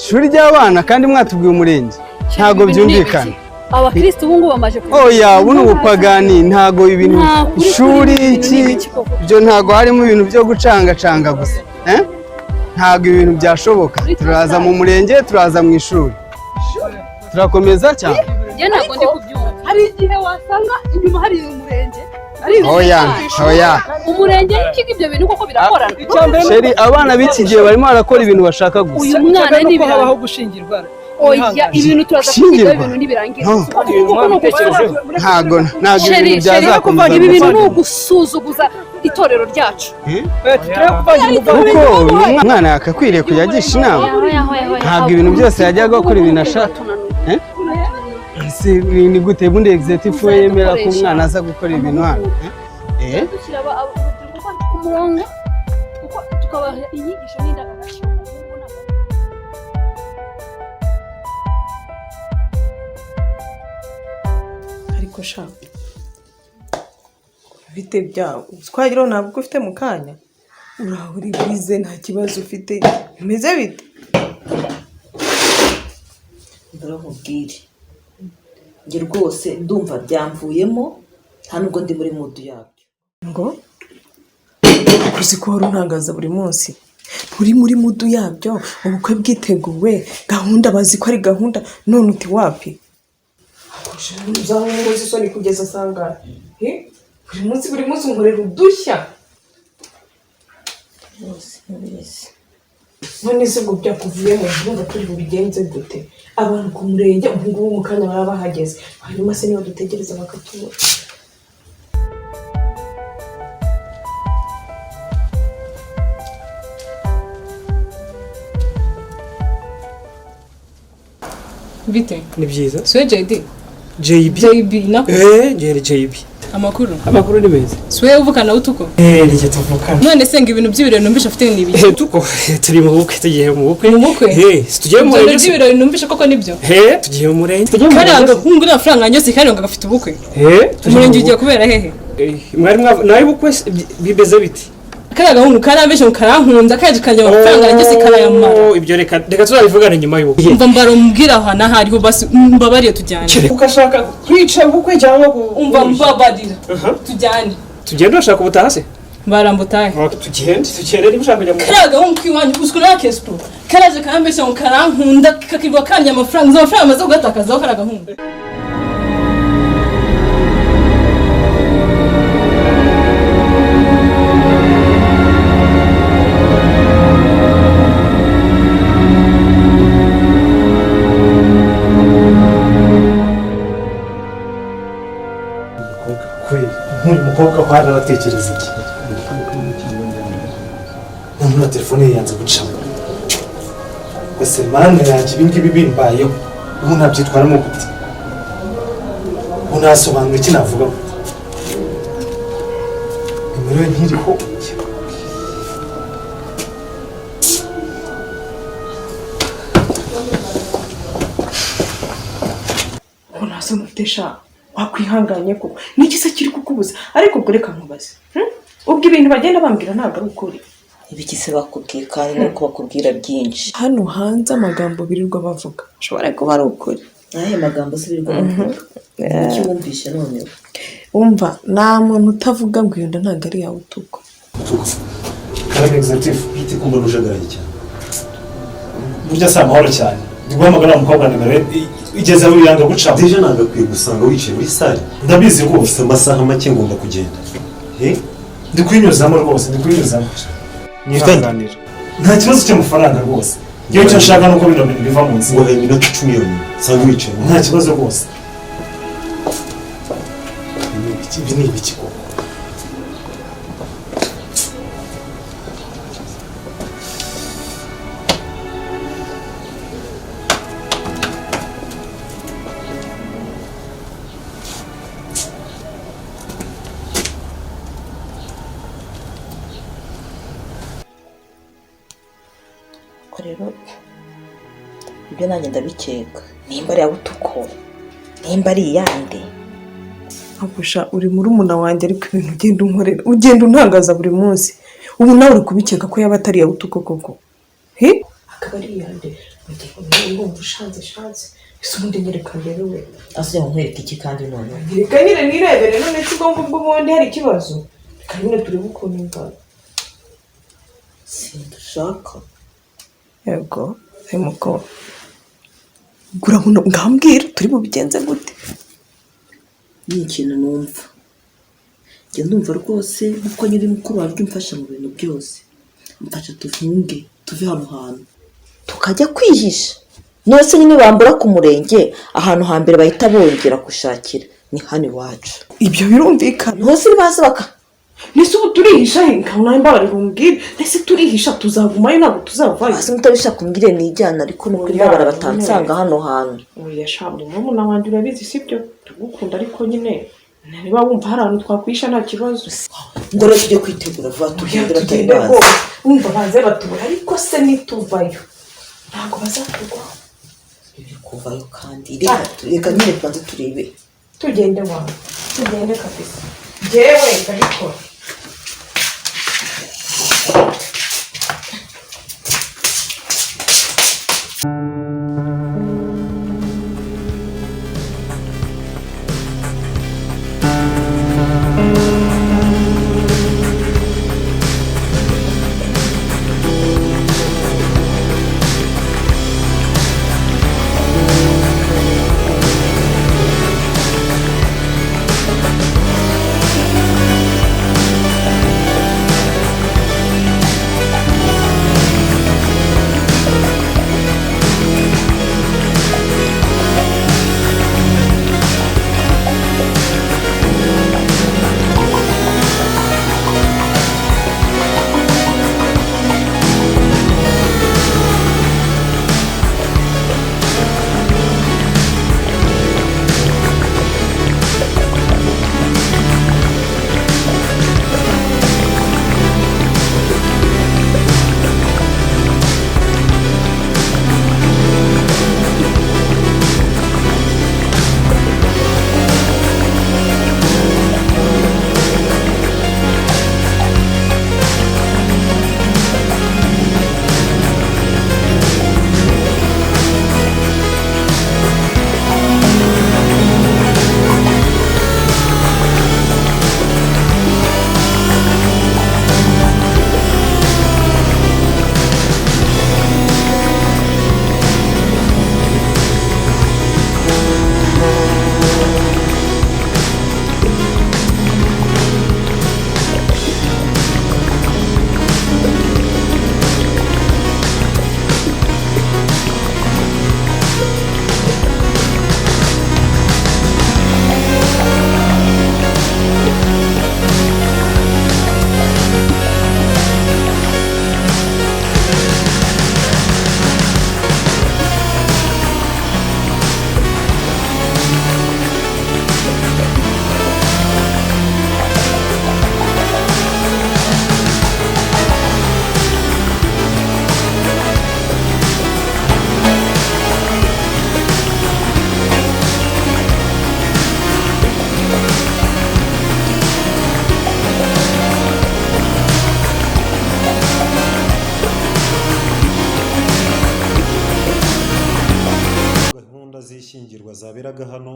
Shuri ry'abana kandi mwatubwiye umurenge. Ntago byumvikana. Abakristo ubu ngubu bamaje oya buno ubupagani ntago ibintu ishuri iki byo ntago harimo ibintu byo gucanga gusa ntago ibintu byashoboka turaza mu murenge turaza mu ishuri turakomeza cyane je ntago ndi kubyumva hari igihe wasanga inyuma hari umurenge oya umurenge iki ibyo bintu koko birakorana sheri abana b'iki gihe barimo barakora ibintu bashaka gusa uyu mwana ni habaho gushingirwa oya ibintu turaza kwiga ibintu nibirangira ntago ibintu byazakomeza ibi bintu no gusuzuguza itorero ryacu kuko umwana yakakwiriye kujya agisha inama ntabwo ibintu byose yajyaga gukora ibintu ashaka ni gute bundi executive yemera ko umwana aza gukora ibintu hano dushyira ku murongo kuko tukabaha inyigisho n'indangagaciro ariko sha bite byawe twagiraho ntabwo ufite mu kanya urahuri bize nta kibazo ufite bimeze bite ndaramubwire nge rwose ndumva byamvuyemo nta nubwo ndi muri mudu yabyo ngo uzi ko wari untangaza buri munsi uri muri mudu yabyo ubukwe bwiteguwe gahunda bazi ko ari gahunda none uti wapi uzanguze isoni kugeza sangara buri munsi unkorera udushya none se ngo byakuvuye mu byumva turi bubigenze gute abantu ku murenge ubu ngubu mu kanya baba bahageze hanyuma se niba dutegereza bakatubura bite ni byiza swe JB nako JB amakuru ni meza swe uvukana Utuko nige tuvukana none se ngo ibintu by'ibirori numvisha afite ni ibiki Utuko turi mu bukwe tugiye mu bukwe tugiye mu murenge by'ibirori numvisha koko nibyo tugiye mu murenge kandi agahungu n'amafaranga nyose kandi ngo agafite ubukwe umurenge ugiye kubera hehe mwari nawe bukwe bibeze biti kandi agahungu karambeshe ngo karankunda kandi kanje amafaranga nyose karayamara ibyo reka tuzabivugana nyuma y'ubukwe umva mbaro mbwira hana hariho basi mbabariye tujyane ukashaka kwica ubukwe cyangwa umva mbabarira tujyane tugende urashaka ubutaha se barambutaye tugende niba ushaka kujya mu kandi agahungu kiwanyu uziko na kesto karaje karambeshe ngo karankunda kakirwa kanje amafaranga amaze kugatakazaho kari agahungu umukobwa kwa aratekereza iki umuntu telefone yanze gucamo gusa mande yanjye ibingibi bimbayeho ubu nabyitwaramo gute unasobanura iki navuga nimero ntiriho unaso mutesha wakwihanganye ko niki se kiri kukubuza ariko ubwo reka nkubaze ubwo ibintu bagenda bambwira ntabwo ari ukuri ibiki se bakubwiye kandi nuko bakubwira byinshi hano hanze amagambo birirwa bavuga ashobora kuba ari ukuri ayo magambo se birirwa bavuga iki wumvishe none umva nta muntu utavuga ngo iyo nda ntabwo ari yawe Utuko kandi executive bite kumba rujagaraye cyane burya si amahoro cyane guhamagara umukobwa nimero igeze aho yanga gucamo deje nagakwiye gusanga wicaye muri sale ndabizi rwose amasaha make ngomba kugenda ndi kwinyuzamo rwose nitanganira nta kibazo cy'amafaranga rwose iyo cyo nshaka nuko bino bintu biva mu nzira ngo he minota 10 yonyine sanga wicaye nta kibazo rwose ibi ni ibiki koko rero ibyo nanjye ndabikeka nimba ari Utuko nimba ari iyande agusha uri muri umuna wanjye ariko ibintu ugenda untangaza buri munsi ubu nawe uri kubikeka ko yaba atari Utuko koko akaba ari iyande mugiye urumva ushanze ese ubundi nyereka ndebe we asya nkwereka iki kandi none reka nyine nirebere none si ubwo ubundi hari ikibazo reka nyine turebe ukuntu ingana sindushaka yego muko urabona ngambwira turi bubigenze gute ni ikintu numva njye ndumva rwose nkuko nyiri mukuru wawe mfasha mu bintu byose mfasha tuvuge tuve hano hantu tukajya kwihisha nose nyine bambura ku murenge ahantu hambere bahita bongera gushakira ni hano iwacu ibyo birumvikana hose baza baka nese ubu turihisha hinga mwambarira umbwire nese turihisha tuzagumayo ntabwo tuzavayo hasi mutabishaka umbwire nijyana ariko nuko imbabara batansanga hano hantu oya shabwe murumuna wanjye urabizi sibyo tugukunda ariko nyine niba wumva hari ahantu twakwisha nta kibazo ngo rero tujye kwitegura vuba tugendera atari bazi wumva baze batubura ariko se nituvayo ntabwo bazatugwaho ibyo kuvayo kandi reka nyine tubanze turebe tugende wawe tugende kabisa njyewe ndabikora z'ishyingirwa zaberaga hano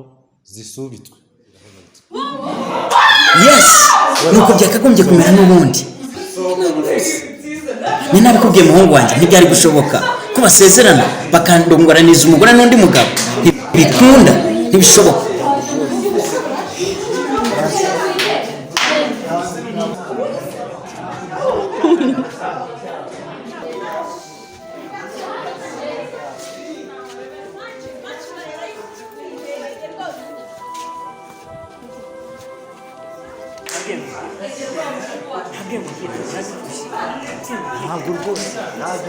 zisubitswe. Yes, nuko byakagombye kumera n'ubundi. Ni nabikubwiye muhungu wanjye ntibyari gushoboka ko basezerana bakandongoraniza umugore n'undi mugabo. Ntibikunda, ntibishoboka. ntabwo rwose ntabwo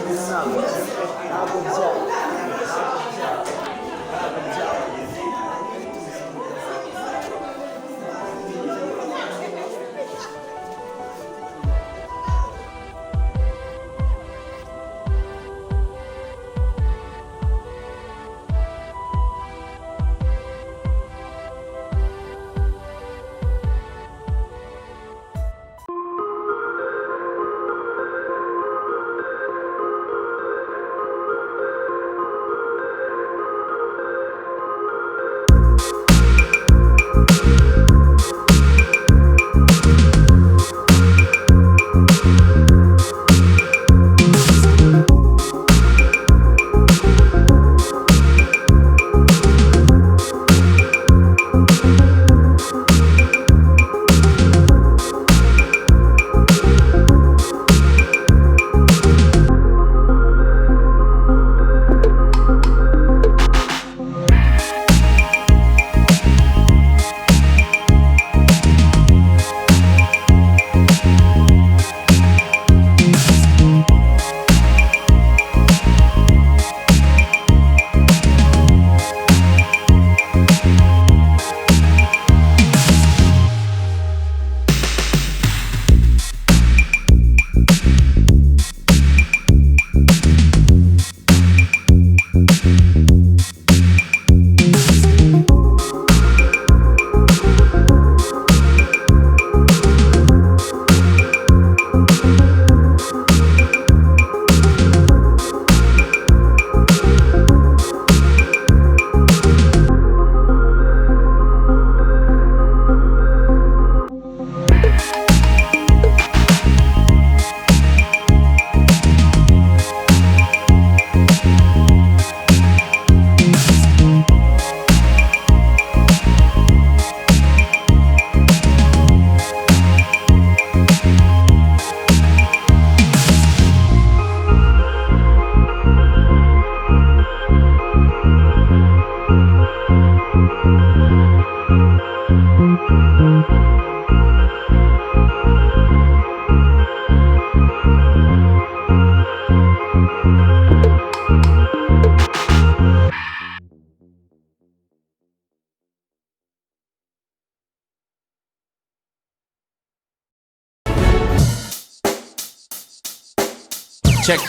Check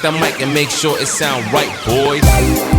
the mic and make sure it sound right, boys.